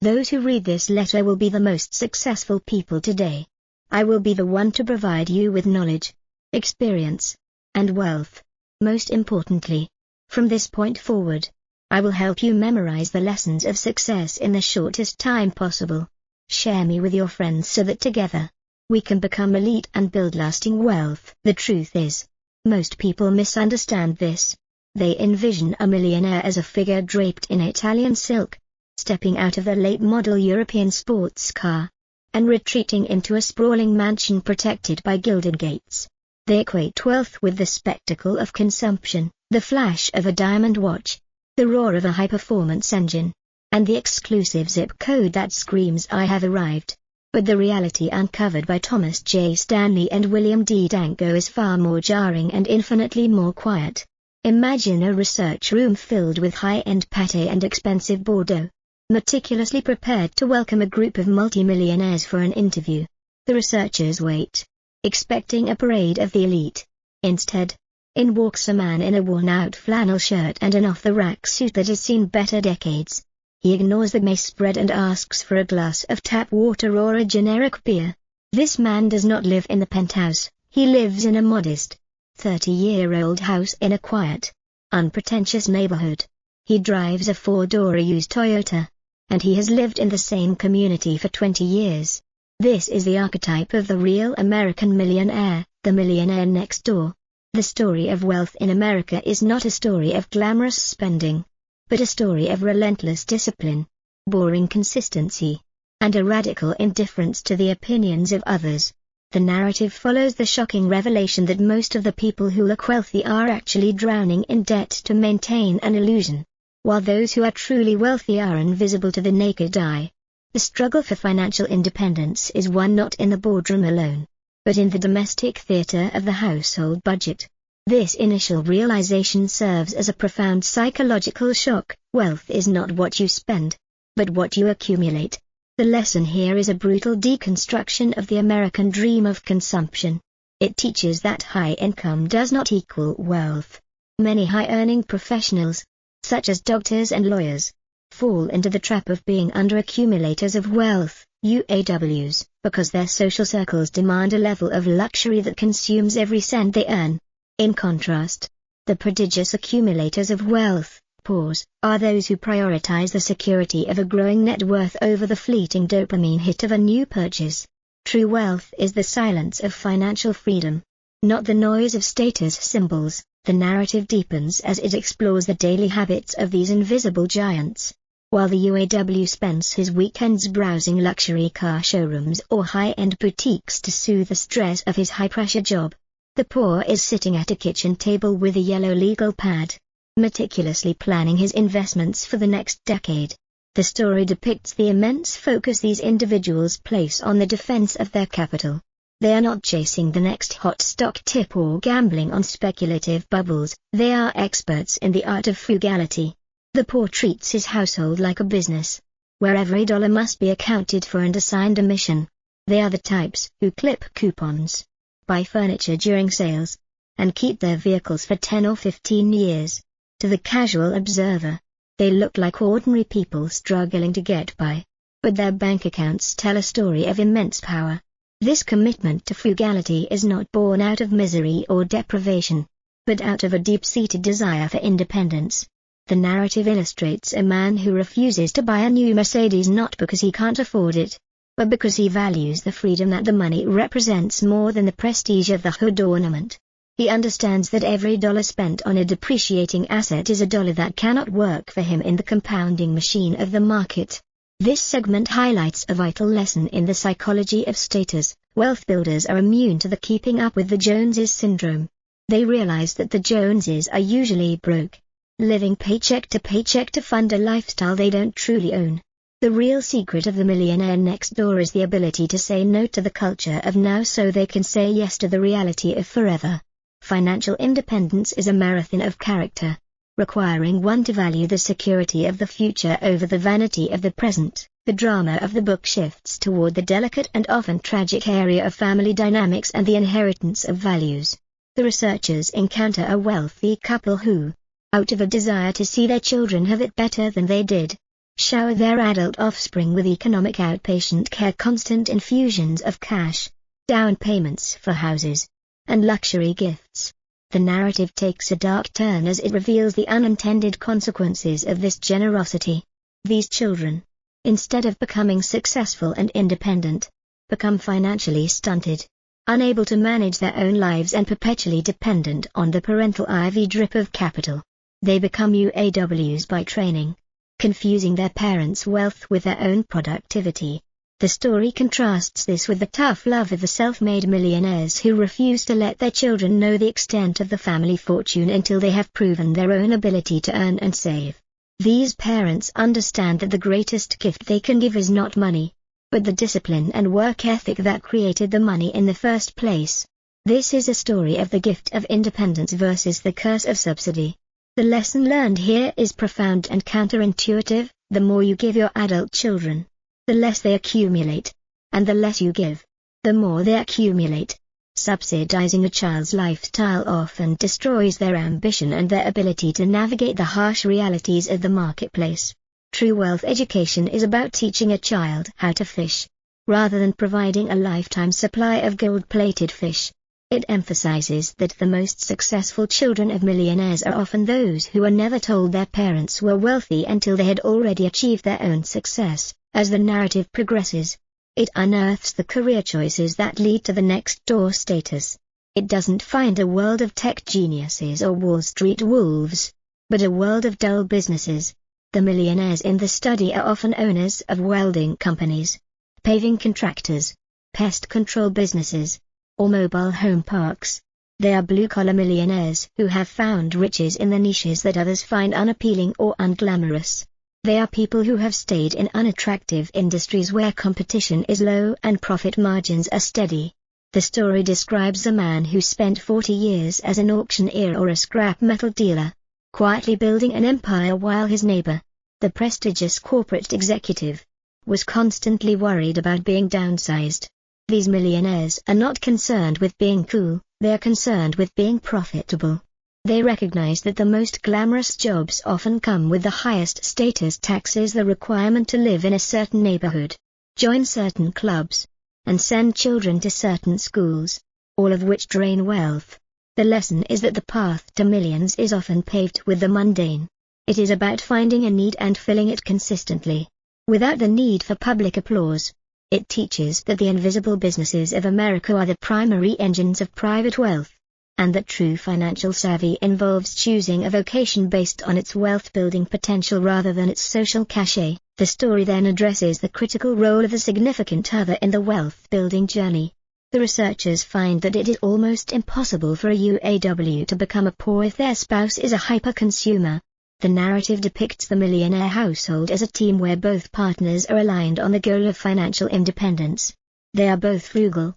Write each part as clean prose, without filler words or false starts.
Those who read this letter will be the most successful people today. I will be the one to provide you with knowledge, experience, and wealth. Most importantly, from this point forward, I will help you memorize the lessons of success in the shortest time possible. Share me with your friends so that together, we can become elite and build lasting wealth. The truth is, most people misunderstand this. They envision a millionaire as a figure draped in Italian silk, stepping out of a late-model European sports car, and retreating into a sprawling mansion protected by gilded gates. They equate wealth with the spectacle of consumption, the flash of a diamond watch, the roar of a high-performance engine, and the exclusive zip code that screams "I have arrived." But the reality uncovered by Thomas J. Stanley and William D. Danko is far more jarring and infinitely more quiet. Imagine a research room filled with high-end pâté and expensive Bordeaux, meticulously prepared to welcome a group of multimillionaires for an interview. The researchers wait, expecting a parade of the elite. Instead, in walks a man in a worn-out flannel shirt and an off-the-rack suit that has seen better decades. He ignores the mace spread and asks for a glass of tap water or a generic beer. This man does not live in the penthouse, he lives in a modest, 30-year-old house in a quiet, unpretentious neighborhood. He drives a four-door used Toyota, and he has lived in the same community for 20 years. This is the archetype of the real American millionaire, the millionaire next door. The story of wealth in America is not a story of glamorous spending, but a story of relentless discipline, boring consistency, and a radical indifference to the opinions of others. The narrative follows the shocking revelation that most of the people who look wealthy are actually drowning in debt to maintain an illusion, while those who are truly wealthy are invisible to the naked eye. The struggle for financial independence is one not in the boardroom alone, but in the domestic theater of the household budget. This initial realization serves as a profound psychological shock. Wealth is not what you spend, but what you accumulate. The lesson here is a brutal deconstruction of the American dream of consumption. It teaches that high income does not equal wealth. Many high-earning professionals, such as doctors and lawyers, fall into the trap of being under-accumulators of wealth, UAWs, because their social circles demand a level of luxury that consumes every cent they earn. In contrast, the prodigious accumulators of wealth, POWs, are those who prioritize the security of a growing net worth over the fleeting dopamine hit of a new purchase. True wealth is the silence of financial freedom, not the noise of status symbols. The narrative deepens as it explores the daily habits of these invisible giants. While the UAW spends his weekends browsing luxury car showrooms or high-end boutiques to soothe the stress of his high-pressure job, the POW is sitting at a kitchen table with a yellow legal pad, meticulously planning his investments for the next decade. The story depicts the immense focus these individuals place on the defense of their capital. They are not chasing the next hot stock tip or gambling on speculative bubbles, they are experts in the art of frugality. The POW treats his household like a business, where every dollar must be accounted for and assigned a mission. They are the types who clip coupons, buy furniture during sales, and keep their vehicles for 10 or 15 years. To the casual observer, they look like ordinary people struggling to get by, but their bank accounts tell a story of immense power. This commitment to frugality is not born out of misery or deprivation, but out of a deep-seated desire for independence. The narrative illustrates a man who refuses to buy a new Mercedes not because he can't afford it, but because he values the freedom that the money represents more than the prestige of the hood ornament. He understands that every dollar spent on a depreciating asset is a dollar that cannot work for him in the compounding machine of the market. This segment highlights a vital lesson in the psychology of status. Wealth builders are immune to the keeping up with the Joneses syndrome. They realize that the Joneses are usually broke, living paycheck to fund a lifestyle they don't truly own. The real secret of the millionaire next door is the ability to say no to the culture of now so they can say yes to the reality of forever. Financial independence is a marathon of character, requiring one to value the security of the future over the vanity of the present. The drama of the book shifts toward the delicate and often tragic area of family dynamics and the inheritance of values. The researchers encounter a wealthy couple who, out of a desire to see their children have it better than they did, shower their adult offspring with economic outpatient care, constant infusions of cash, down payments for houses, and luxury gifts. The narrative takes a dark turn as it reveals the unintended consequences of this generosity. These children, instead of becoming successful and independent, become financially stunted, unable to manage their own lives and perpetually dependent on the parental IV drip of capital. They become UAWs by training, confusing their parents' wealth with their own productivity. The story contrasts this with the tough love of the self-made millionaires who refuse to let their children know the extent of the family fortune until they have proven their own ability to earn and save. These parents understand that the greatest gift they can give is not money, but the discipline and work ethic that created the money in the first place. This is a story of the gift of independence versus the curse of subsidy. The lesson learned here is profound and counterintuitive. The more you give your adult children, the less they accumulate, and the less you give, the more they accumulate. Subsidizing a child's lifestyle often destroys their ambition and their ability to navigate the harsh realities of the marketplace. True wealth education is about teaching a child how to fish, rather than providing a lifetime supply of gold-plated fish. It emphasizes that the most successful children of millionaires are often those who were never told their parents were wealthy until they had already achieved their own success. As the narrative progresses, it unearths the career choices that lead to the next-door status. It doesn't find a world of tech geniuses or Wall Street wolves, but a world of dull businesses. The millionaires in the study are often owners of welding companies, paving contractors, pest control businesses, or mobile home parks. They are blue-collar millionaires who have found riches in the niches that others find unappealing or unglamorous. They are people who have stayed in unattractive industries where competition is low and profit margins are steady. The story describes a man who spent 40 years as an auctioneer or a scrap metal dealer, quietly building an empire while his neighbor, the prestigious corporate executive, was constantly worried about being downsized. These millionaires are not concerned with being cool, they are concerned with being profitable. They recognize that the most glamorous jobs often come with the highest status taxes, the requirement to live in a certain neighborhood, join certain clubs, and send children to certain schools, all of which drain wealth. The lesson is that the path to millions is often paved with the mundane. It is about finding a need and filling it consistently, without the need for public applause. It teaches that the invisible businesses of America are the primary engines of private wealth, and that true financial savvy involves choosing a vocation based on its wealth-building potential rather than its social cachet. The story then addresses the critical role of the significant other in the wealth-building journey. The researchers find that it is almost impossible for a UAW to become a poor if their spouse is a hyper-consumer. The narrative depicts the millionaire household as a team where both partners are aligned on the goal of financial independence. They are both frugal.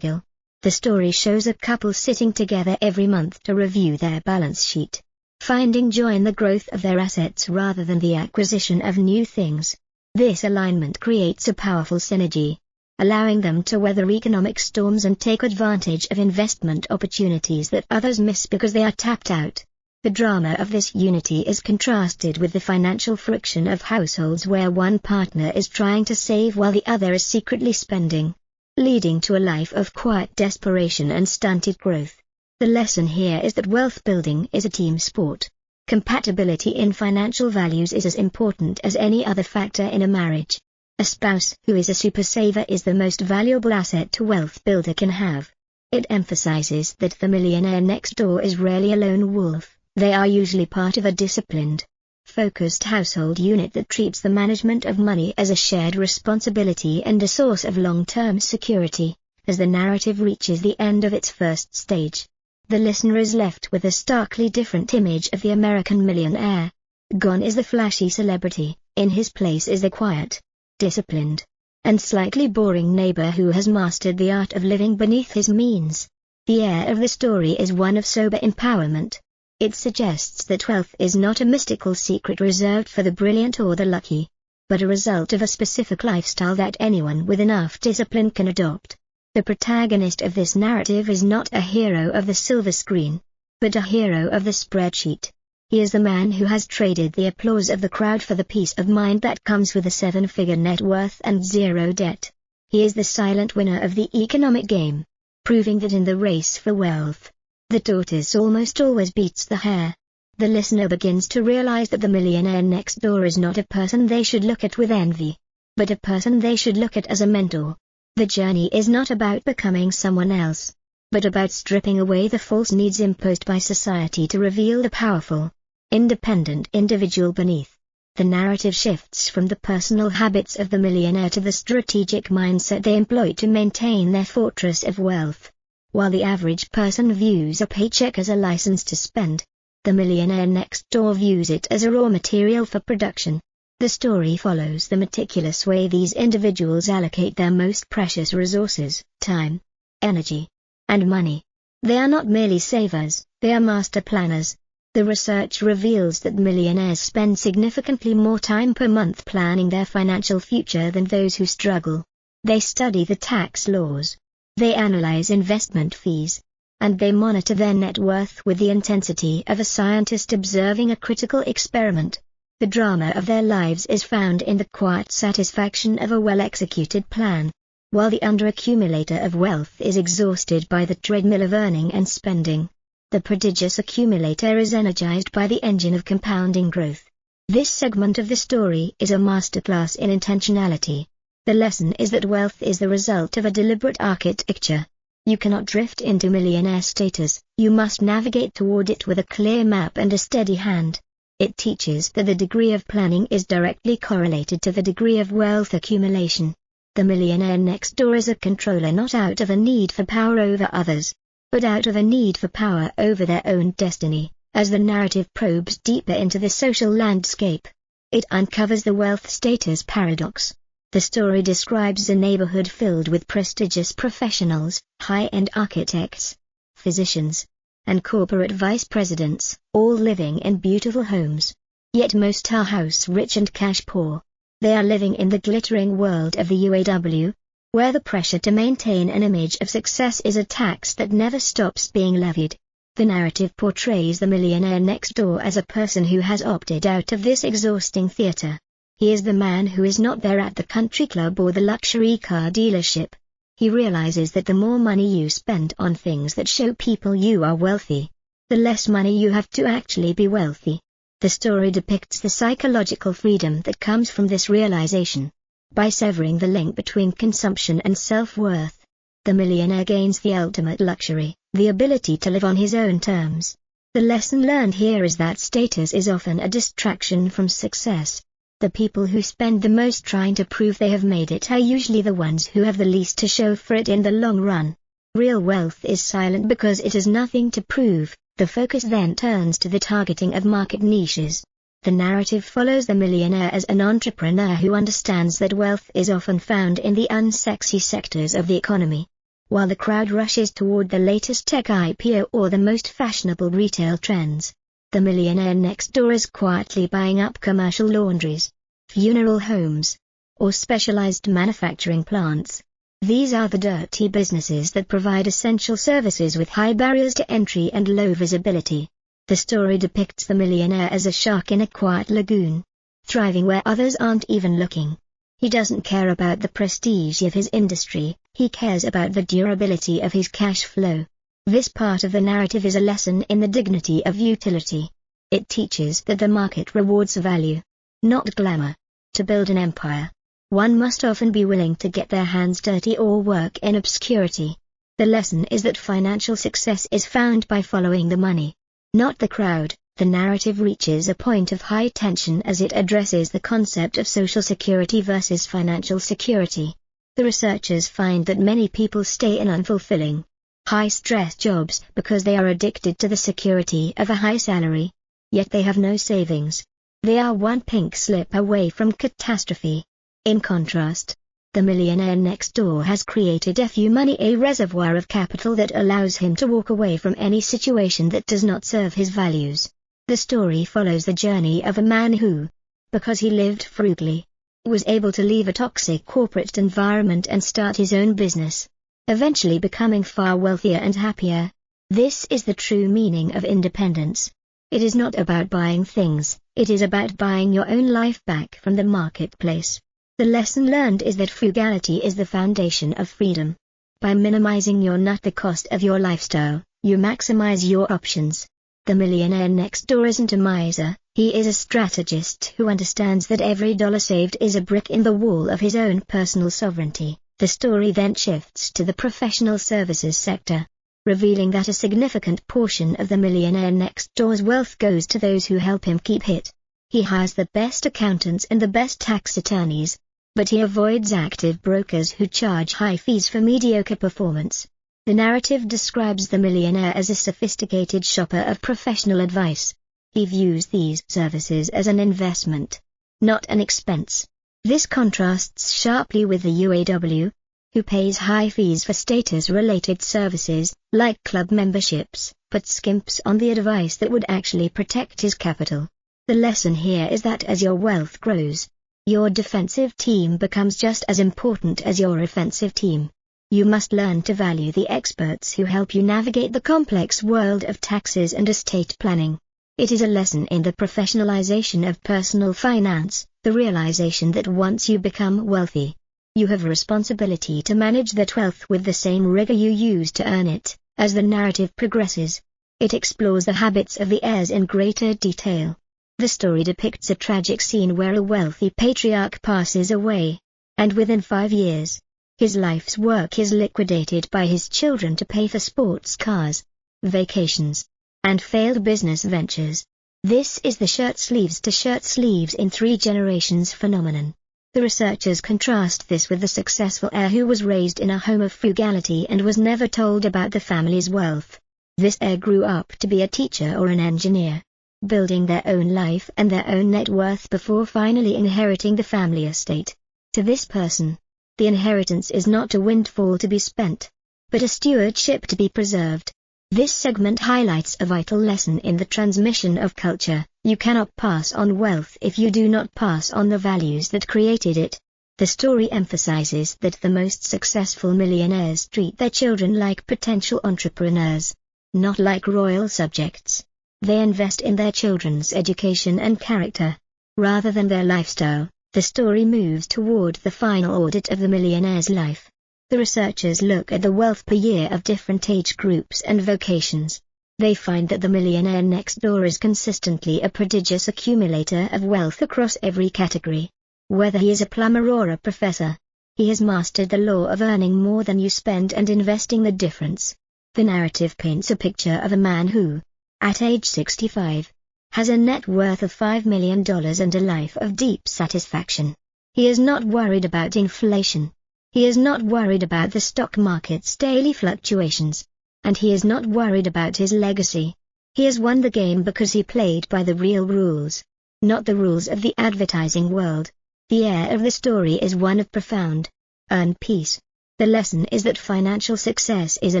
The story shows a couple sitting together every month to review their balance sheet, finding joy in the growth of their assets rather than the acquisition of new things. This alignment creates a powerful synergy, allowing them to weather economic storms and take advantage of investment opportunities that others miss because they are tapped out. The drama of this unity is contrasted with the financial friction of households where one partner is trying to save while the other is secretly spending, leading to a life of quiet desperation and stunted growth. The lesson here is that wealth building is a team sport. Compatibility in financial values is as important as any other factor in a marriage. A spouse who is a super saver is the most valuable asset a wealth builder can have. It emphasizes that the millionaire next door is rarely a lone wolf. They are usually part of a disciplined, focused household unit that treats the management of money as a shared responsibility and a source of long-term security. As the narrative reaches the end of its first stage, the listener is left with a starkly different image of the American millionaire. Gone is the flashy celebrity, in his place is the quiet, disciplined, and slightly boring neighbor who has mastered the art of living beneath his means. The air of the story is one of sober empowerment. It suggests that wealth is not a mystical secret reserved for the brilliant or the lucky, but a result of a specific lifestyle that anyone with enough discipline can adopt. The protagonist of this narrative is not a hero of the silver screen, but a hero of the spreadsheet. He is the man who has traded the applause of the crowd for the peace of mind that comes with a 7-figure net worth and 0 debt. He is the silent winner of the economic game, proving that in the race for wealth, the tortoise almost always beats the hare. The listener begins to realize that the millionaire next door is not a person they should look at with envy, but a person they should look at as a mentor. The journey is not about becoming someone else, but about stripping away the false needs imposed by society to reveal the powerful, independent individual beneath. The narrative shifts from the personal habits of the millionaire to the strategic mindset they employ to maintain their fortress of wealth. While the average person views a paycheck as a license to spend, the millionaire next door views it as a raw material for production. The story follows the meticulous way these individuals allocate their most precious resources, time, energy, and money. They are not merely savers, they are master planners. The research reveals that millionaires spend significantly more time per month planning their financial future than those who struggle. They study the tax laws, they analyze investment fees, and they monitor their net worth with the intensity of a scientist observing a critical experiment. The drama of their lives is found in the quiet satisfaction of a well-executed plan. While the underaccumulator of wealth is exhausted by the treadmill of earning and spending, the prodigious accumulator is energized by the engine of compounding growth. This segment of the story is a masterclass in intentionality. The lesson is that wealth is the result of a deliberate architecture. You cannot drift into millionaire status, you must navigate toward it with a clear map and a steady hand. It teaches that the degree of planning is directly correlated to the degree of wealth accumulation. The millionaire next door is a controller not out of a need for power over others, but out of a need for power over their own destiny. As the narrative probes deeper into the social landscape, it uncovers the wealth status paradox. The story describes a neighborhood filled with prestigious professionals, high-end architects, physicians, and corporate vice presidents, all living in beautiful homes. Yet most are house-rich and cash-poor. They are living in the glittering world of the UAW, where the pressure to maintain an image of success is a tax that never stops being levied. The narrative portrays the millionaire next door as a person who has opted out of this exhausting theater. He is the man who is not there at the country club or the luxury car dealership. He realizes that the more money you spend on things that show people you are wealthy, the less money you have to actually be wealthy. The story depicts the psychological freedom that comes from this realization. By severing the link between consumption and self-worth, the millionaire gains the ultimate luxury, the ability to live on his own terms. The lesson learned here is that status is often a distraction from success. The people who spend the most trying to prove they have made it are usually the ones who have the least to show for it in the long run. Real wealth is silent because it has nothing to prove. The focus then turns to the targeting of market niches. The narrative follows the millionaire as an entrepreneur who understands that wealth is often found in the unsexy sectors of the economy. While the crowd rushes toward the latest tech IPO or the most fashionable retail trends, the millionaire next door is quietly buying up commercial laundries, funeral homes, or specialized manufacturing plants. These are the dirty businesses that provide essential services with high barriers to entry and low visibility. The story depicts the millionaire as a shark in a quiet lagoon, thriving where others aren't even looking. He doesn't care about the prestige of his industry, he cares about the durability of his cash flow. This part of the narrative is a lesson in the dignity of utility. It teaches that the market rewards value, not glamour. To build an empire, one must often be willing to get their hands dirty or work in obscurity. The lesson is that financial success is found by following the money, not the crowd. The narrative reaches a point of high tension as it addresses the concept of social security versus financial security. The researchers find that many people stay in unfulfilling, high-stress jobs because they are addicted to the security of a high salary. Yet they have no savings. They are one pink slip away from catastrophe. In contrast, the millionaire next door has created FU money, a reservoir of capital that allows him to walk away from any situation that does not serve his values. The story follows the journey of a man who, because he lived frugally, was able to leave a toxic corporate environment and start his own business, eventually becoming far wealthier and happier. This is the true meaning of independence. It is not about buying things, it is about buying your own life back from the marketplace. The lesson learned is that frugality is the foundation of freedom. By minimizing the cost of your lifestyle, you maximize your options. The millionaire next door isn't a miser, he is a strategist who understands that every dollar saved is a brick in the wall of his own personal sovereignty. The story then shifts to the professional services sector, revealing that a significant portion of the millionaire next door's wealth goes to those who help him keep it. He hires the best accountants and the best tax attorneys, but he avoids active brokers who charge high fees for mediocre performance. The narrative describes the millionaire as a sophisticated shopper of professional advice. He views these services as an investment, not an expense. This contrasts sharply with the UAW, who pays high fees for status-related services, like club memberships, but skimps on the advice that would actually protect his capital. The lesson here is that as your wealth grows, your defensive team becomes just as important as your offensive team. You must learn to value the experts who help you navigate the complex world of taxes and estate planning. It is a lesson in the professionalization of personal finance, the realization that once you become wealthy, you have a responsibility to manage that wealth with the same rigor you use to earn it. As the narrative progresses, it explores the habits of the heirs in greater detail. The story depicts a tragic scene where a wealthy patriarch passes away, and within 5 years, his life's work is liquidated by his children to pay for sports cars, vacations, and failed business ventures. This is the shirt sleeves to shirt sleeves in 3 generations phenomenon. The researchers contrast this with the successful heir who was raised in a home of frugality and was never told about the family's wealth. This heir grew up to be a teacher or an engineer, building their own life and their own net worth before finally inheriting the family estate. To this person, the inheritance is not a windfall to be spent, but a stewardship to be preserved. This segment highlights a vital lesson in the transmission of culture. You cannot pass on wealth if you do not pass on the values that created it. The story emphasizes that the most successful millionaires treat their children like potential entrepreneurs, not like royal subjects. They invest in their children's education and character, rather than their lifestyle. The story moves toward the final audit of the millionaire's life. The researchers look at the wealth per year of different age groups and vocations. They find that the millionaire next door is consistently a prodigious accumulator of wealth across every category. Whether he is a plumber or a professor, he has mastered the law of earning more than you spend and investing the difference. The narrative paints a picture of a man who, at age 65, has a net worth of $5 million and a life of deep satisfaction. He is not worried about inflation. He is not worried about the stock market's daily fluctuations. And he is not worried about his legacy. He has won the game because he played by the real rules, not the rules of the advertising world. The air of the story is one of profound, earned peace. The lesson is that financial success is a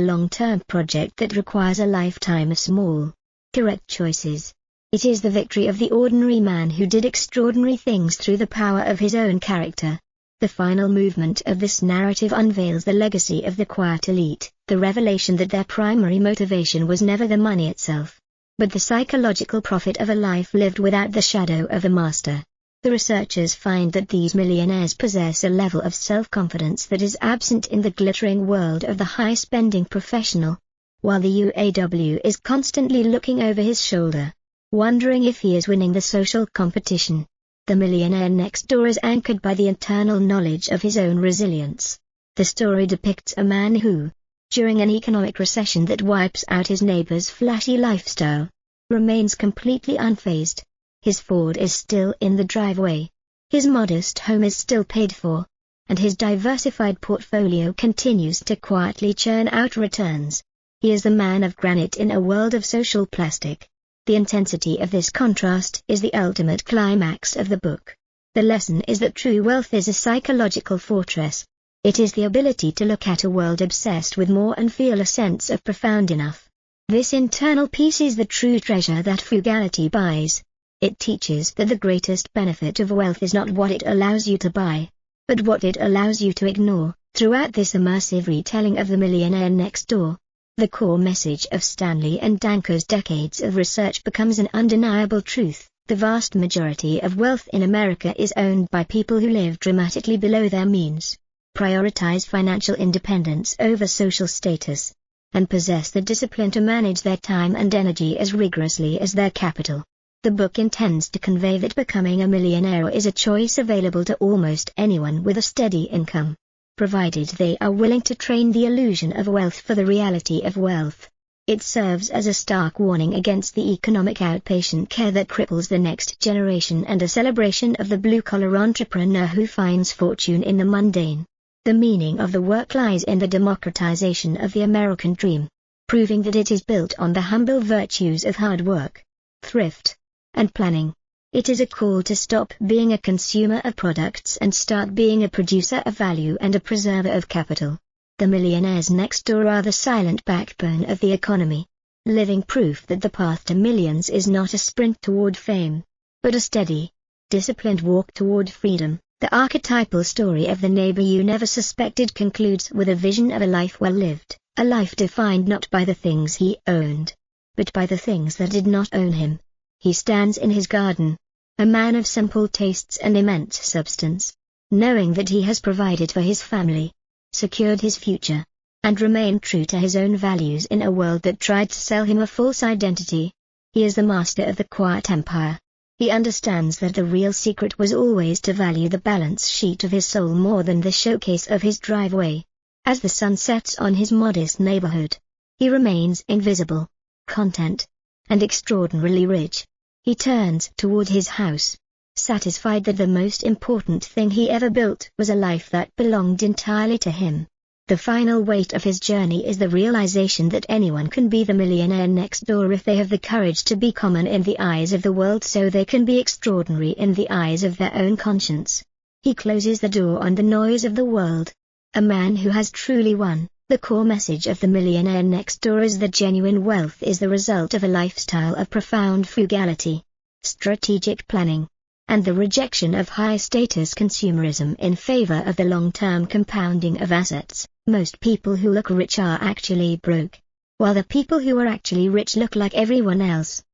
long-term project that requires a lifetime of small, correct choices. It is the victory of the ordinary man who did extraordinary things through the power of his own character. The final movement of this narrative unveils the legacy of the quiet elite, the revelation that their primary motivation was never the money itself, but the psychological profit of a life lived without the shadow of a master. The researchers find that these millionaires possess a level of self-confidence that is absent in the glittering world of the high-spending professional, while the UAW is constantly looking over his shoulder, wondering if he is winning the social competition. The millionaire next door is anchored by the internal knowledge of his own resilience. The story depicts a man who, during an economic recession that wipes out his neighbor's flashy lifestyle, remains completely unfazed. His Ford is still in the driveway. His modest home is still paid for, and his diversified portfolio continues to quietly churn out returns. He is the man of granite in a world of social plastic. The intensity of this contrast is the ultimate climax of the book. The lesson is that true wealth is a psychological fortress. It is the ability to look at a world obsessed with more and feel a sense of profound enough. This internal peace is the true treasure that frugality buys. It teaches that the greatest benefit of wealth is not what it allows you to buy, but what it allows you to ignore. Throughout this immersive retelling of The Millionaire Next Door, The core message of Stanley and Danko's decades of research becomes an undeniable truth. The vast majority of wealth in America is owned by people who live dramatically below their means, prioritize financial independence over social status, and possess the discipline to manage their time and energy as rigorously as their capital. The book intends to convey that becoming a millionaire is a choice available to almost anyone with a steady income, provided they are willing to train the illusion of wealth for the reality of wealth. It serves as a stark warning against the economic outpatient care that cripples the next generation and a celebration of the blue-collar entrepreneur who finds fortune in the mundane. The meaning of the work lies in the democratization of the American dream, proving that it is built on the humble virtues of hard work, thrift, and planning. It is a call to stop being a consumer of products and start being a producer of value and a preserver of capital. The millionaires next door are the silent backbone of the economy, living proof that the path to millions is not a sprint toward fame, but a steady, disciplined walk toward freedom. The archetypal story of the neighbor you never suspected concludes with a vision of a life well lived, a life defined not by the things he owned, but by the things that did not own him. He stands in his garden, a man of simple tastes and immense substance, knowing that he has provided for his family, secured his future, and remained true to his own values in a world that tried to sell him a false identity. He is the master of the quiet empire. He understands that the real secret was always to value the balance sheet of his soul more than the showcase of his driveway. As the sun sets on his modest neighborhood, he remains invisible, content, and extraordinarily rich. He turns toward his house, satisfied that the most important thing he ever built was a life that belonged entirely to him. The final weight of his journey is the realization that anyone can be the millionaire next door if they have the courage to be common in the eyes of the world so they can be extraordinary in the eyes of their own conscience. He closes the door on the noise of the world. A man who has truly won. The core message of the millionaire next door is that genuine wealth is the result of a lifestyle of profound frugality, strategic planning, and the rejection of high-status consumerism in favor of the long-term compounding of assets. Most people who look rich are actually broke, while the people who are actually rich look like everyone else.